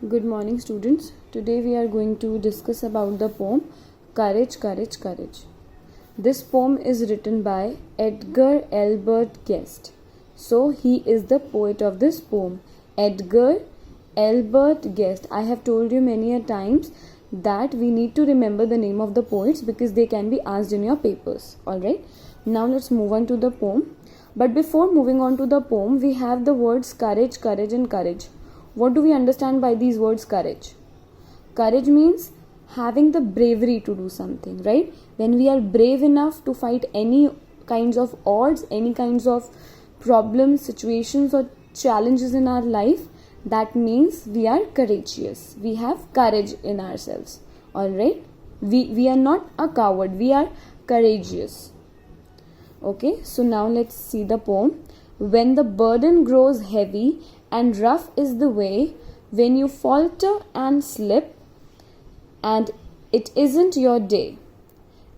Good morning, students. Today we are going to discuss about the poem Courage, Courage, Courage. This poem is written by Edgar Albert Guest. So he is the poet of this poem. Edgar Albert Guest. I have told you many a times that we need to remember the name of the poets because they can be asked in your papers. Alright. Now let's move on to the poem. But before moving on to the poem, we have the words courage, courage and courage. What do we understand by these words courage? Courage means having the bravery to do something, right? When we are brave enough to fight any kinds of odds, any kinds of problems, situations or challenges in our life, that means we are courageous. We have courage in ourselves. Alright? We are not a coward. We are courageous. Okay, so now let's see the poem. When the burden grows heavy and rough is the way, when you falter and slip, and it isn't your day,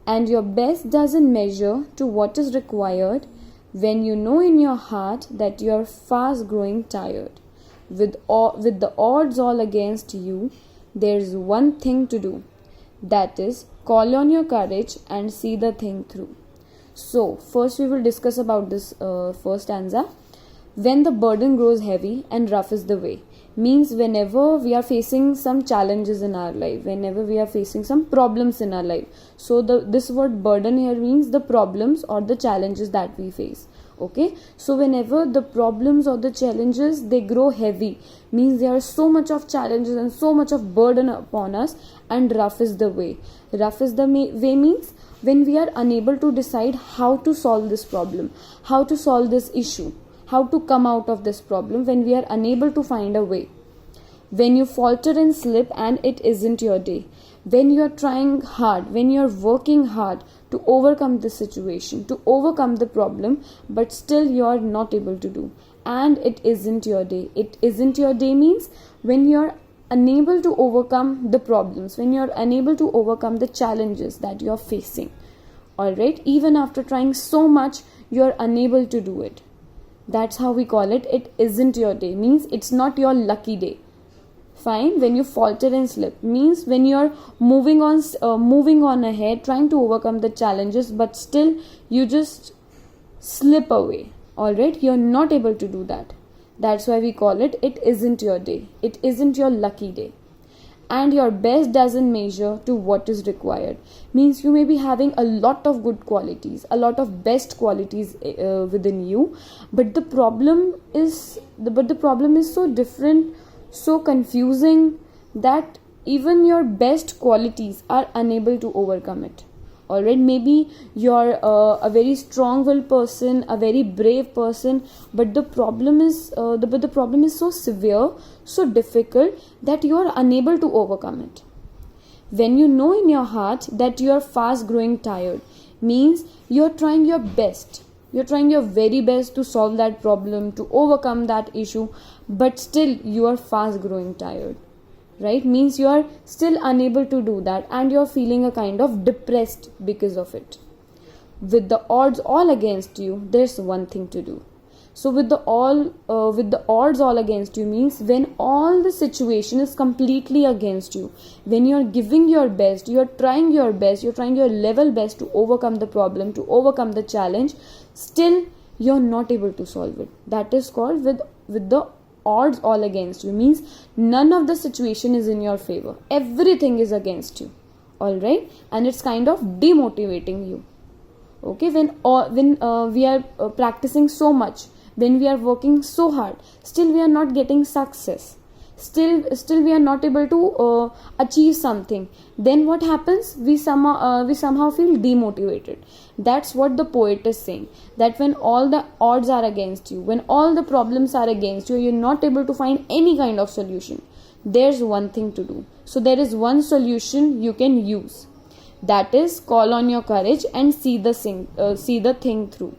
and your best doesn't measure to what is required, when you know in your heart that you are fast growing tired, with the odds all against you, there's one thing to do, that is call on your courage and see the thing through. So first we will discuss about this first stanza. When the burden grows heavy and rough is the way, means whenever we are facing some challenges in our life, whenever we are facing some problems in our life. So this word burden here means the problems or the challenges that we face. Okay, so whenever the problems or the challenges they grow heavy, means there are so much of challenges and so much of burden upon us, and rough is the way. Rough is the way means when we are unable to decide how to solve this problem, how to solve this issue, how to come out of this problem, when we are unable to find a way. When you falter and slip and it isn't your day. When you are trying hard, when you are working hard to overcome the situation, to overcome the problem, but still you are not able to do. And it isn't your day. It isn't your day means when you are unable to overcome the problems, when you are unable to overcome the challenges that you are facing. Alright, even after trying so much, you are unable to do it. That's how we call it. It isn't your day means it's not your lucky day. Fine. When you falter and slip means when you're moving on ahead, trying to overcome the challenges, but still you just slip away. Alright, you're not able to do that. That's why we call it. It isn't your day. It isn't your lucky day. And your best doesn't measure to what is required, means you may be having a lot of good qualities, a lot of best qualities within you, but the problem is so different, so confusing, that even your best qualities are unable to overcome it. Alright, maybe you're a very strong-willed person, a very brave person, but the problem is so severe, so difficult that you are unable to overcome it. When you know in your heart that you are fast growing tired, means you are trying your best. You're trying your very best to solve that problem, to overcome that issue, but still you are fast growing tired. Right, means you are still unable to do that and you're feeling a kind of depressed because of it. With the odds all against you, there's one thing to do. So with the odds all against you means when all the situation is completely against you, when you're giving your best, you're trying your best, you're trying your level best to overcome the problem, to overcome the challenge, still you're not able to solve it. That is called with the odds all against you, means none of the situation is in your favor, everything is against you. All right, and it's kind of demotivating you. Okay, when we are practicing so much, when we are working so hard, still we are not getting success, still we are not able to achieve something, then what happens? We somehow feel demotivated. That's what the poet is saying, that when all the odds are against you, when all the problems are against you, you're not able to find any kind of solution, there's one thing to do. So there is one solution you can use, that is call on your courage and see the thing through.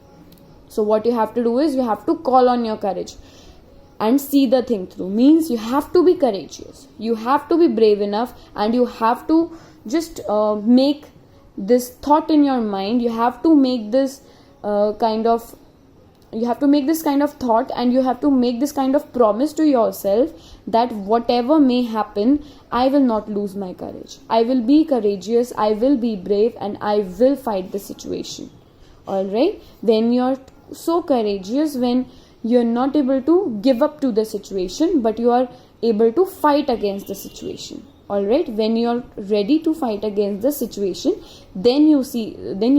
So what you have to do is you have to call on your courage and see the thing through, means you have to be courageous, you have to be brave enough, and you have to just make this thought in your mind, you have to make this kind of you have to make this kind of thought, and you have to make this kind of promise to yourself that whatever may happen, I will not lose my courage. I will be courageous, I will be brave, and I will fight the situation. Alright, when you're so courageous, when you're not able to give up to the situation, but you are able to fight against the situation. Alright, when you're ready to fight against the situation, then you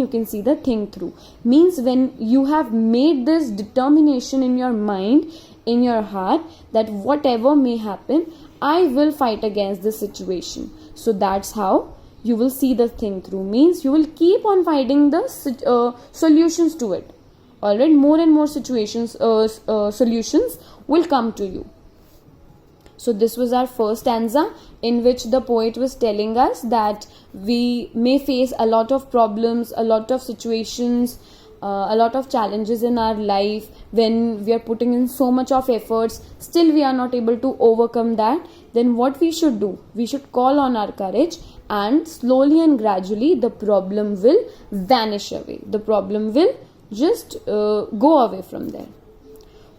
can see the thing through. Means when you have made this determination in your mind, in your heart, that whatever may happen, I will fight against this situation. So that's how you will see the thing through. Means you will keep on finding the solutions to it. Alright, more and more solutions will come to you. So this was our first stanza, in which the poet was telling us that we may face a lot of problems, a lot of situations, a lot of challenges in our life. When we are putting in so much of efforts, still we are not able to overcome that. Then what we should do? We should call on our courage, and slowly and gradually the problem will vanish away. The problem will just go away from there.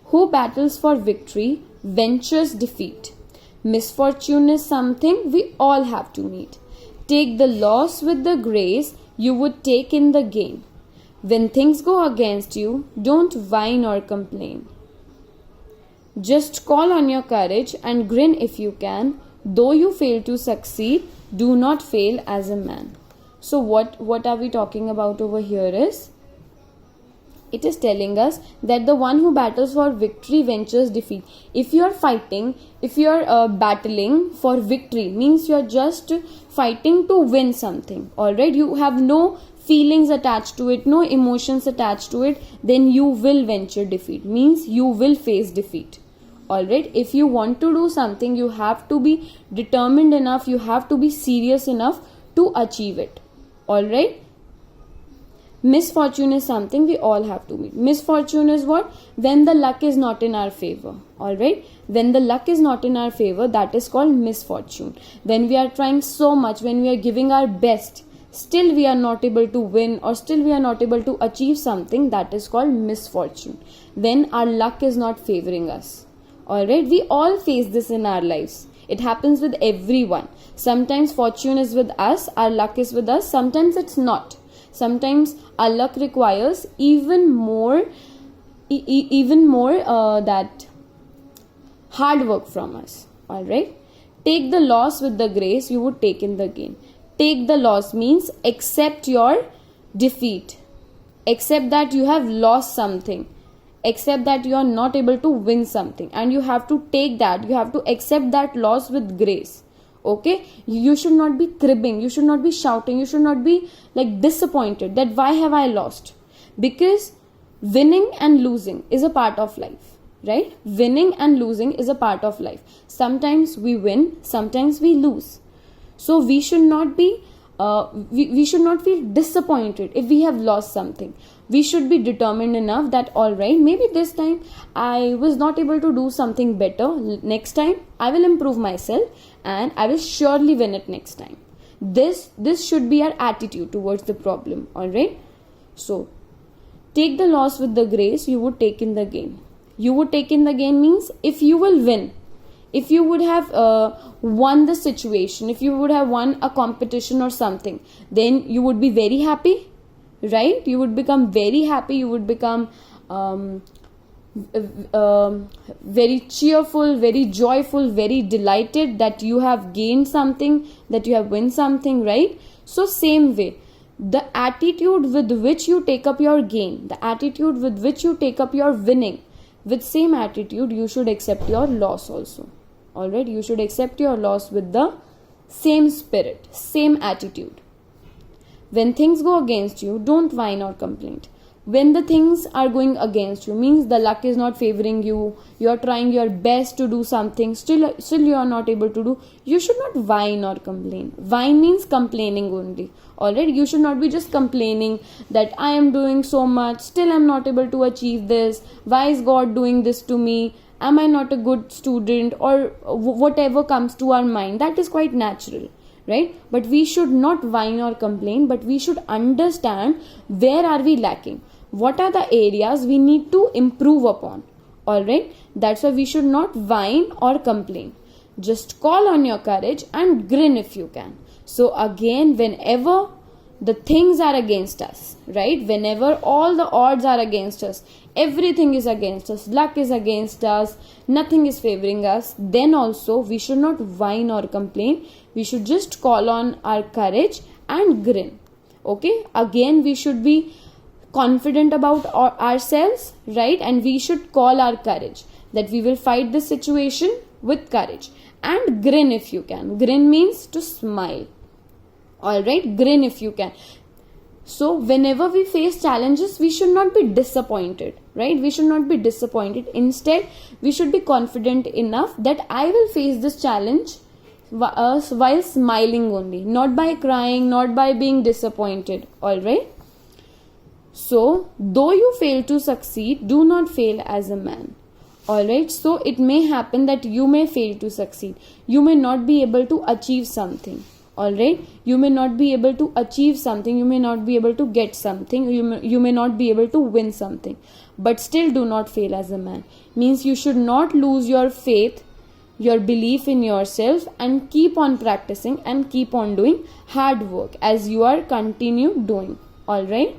Who battles for victory ventures defeat. Misfortune is something we all have to meet. Take the loss with the grace you would take in the gain. When things go against you, don't whine or complain. Just call on your courage and grin if you can. Though you fail to succeed, do not fail as a man. So what are we talking about over here is, it is telling us that the one who battles for victory ventures defeat. If you are fighting, if you are battling for victory, means you are just fighting to win something. Alright, you have no feelings attached to it, no emotions attached to it, then you will venture defeat. Means you will face defeat. Alright, if you want to do something, you have to be determined enough, you have to be serious enough to achieve it. Alright. Misfortune is something we all have to meet. Misfortune is what? When the luck is not in our favor. Alright? When the luck is not in our favor, that is called misfortune. When we are trying so much, when we are giving our best, still we are not able to win, or still we are not able to achieve something, that is called misfortune. When our luck is not favoring us. Alright? We all face this in our lives. It happens with everyone. Sometimes fortune is with us, our luck is with us, sometimes it's not. Sometimes our luck requires even more that hard work from us. Alright. Take the loss with the grace you would take in the gain. Take the loss means accept your defeat. Accept that you have lost something. Accept that you are not able to win something. And you have to take that. You have to accept that loss with grace. Okay, you should not be cribbing, you should not be shouting, you should not be like disappointed that why have I lost, because winning and losing is a part of life, right? Winning and losing is a part of life. Sometimes we win, sometimes we lose. So we should not be we should not feel disappointed if we have lost something. We should be determined enough that alright, maybe this time I was not able to do something better. Next time I will improve myself and I will surely win it next time. This should be our attitude towards the problem. Alright. So take the loss with the grace you would take in the gain. You would take in the gain means if you will win. If you would have won the situation, if you would have won a competition or something, then you would be very happy, right? You would become very happy. You would become very cheerful, very joyful, very delighted that you have gained something, that you have won something, right? So same way, the attitude with which you take up your gain, the attitude with which you take up your winning, with same attitude you should accept your loss also. Alright, you should accept your loss with the same spirit, same attitude. When things go against you, don't whine or complain. When the things are going against you, means the luck is not favoring you, you are trying your best to do something, still you are not able to do, you should not whine or complain. Whine means complaining only. Alright, you should not be just complaining that I am doing so much, still I am not able to achieve this, why is God doing this to me, am I not a good student, or whatever comes to our mind. That is quite natural, right? But we should not whine or complain, but we should understand where are we lacking. what are the areas we need to improve upon. Alright, that's why we should not whine or complain. Just call on your courage and grin if you can. So again, whenever the things are against us, right, whenever all the odds are against us, everything is against us, luck is against us, nothing is favoring us, then also we should not whine or complain. We should just call on our courage and grin. Okay, again we should be confident about ourselves, right, and we should call our courage that we will fight this situation with courage, and grin if you can. Grin means to smile. Alright, grin if you can. So whenever we face challenges, we should not be disappointed, right? We should not be disappointed. Instead, we should be confident enough that I will face this challenge while smiling only, not by crying, not by being disappointed. Alright. So, though you fail to succeed, do not fail as a man. Alright, so it may happen that you may fail to succeed. You may not be able to achieve something. Alright, you may not be able to achieve something. You may not be able to get something. You may not be able to win something. But still do not fail as a man. Means you should not lose your faith, your belief in yourself, and keep on practicing and keep on doing hard work as you are continue doing. Alright.